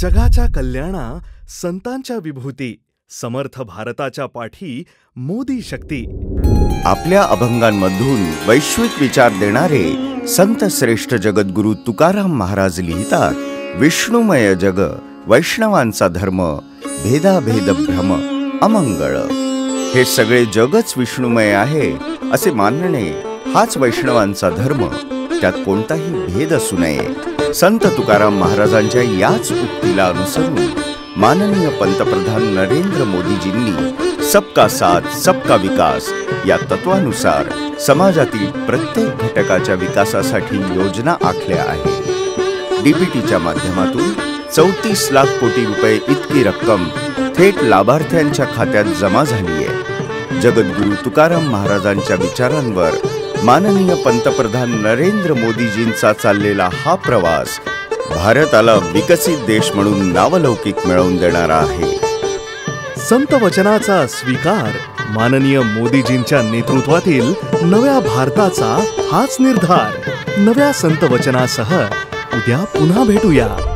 जगाच्या कल्याणा संतांच्या विभूती, समर्थ भारताच्या पाठी मोदी शक्ती। आपल्या अभंगांमधून वैश्विक विचार देणारे संत श्रेष्ठ जगद्गुरु तुकाराम महाराज लिहितात, विष्णुमय जग वैष्णवांचा धर्म, भेदाभेद भ्रम अमंगळ। हे सगळे जगच विष्णुमय आहे असे मानणे हाच वैष्णवांचा धर्म, त्यात कोणताही भेद असू नये। संत तुकाराम महाराजांच्या याच उक्तीला अनुसरून माननीय पंतप्रधान नरेंद्र मोदीजींनी सबका साथ सबका विकास या तत्वानुसार समाजातील प्रत्येक घटकाच्या विकासासाठी योजना आखल्या आहेत। डीबीटीच्या माध्यमातून 34 लाख कोटी रुपये इतकी रक्कम थेट लाभार्थ्यांच्या खात्यात जमा झाली आहे। जगद्गुरु तुकाराम महाराजांच्या विचारांवर माननीय पंतप्रधान नरेंद्र मोदीजींचा चाललेला हा प्रवास भारताला विकसित देश म्हणून नावलौकिक मिळवून देणारा आहे। संत वचनाचा स्वीकार, माननीय मोदीजींच्या नेतृत्वातील नव्या भारताचा हाच निर्धार। नव्या संत वचनासह उद्या पुन्हा भेटूया।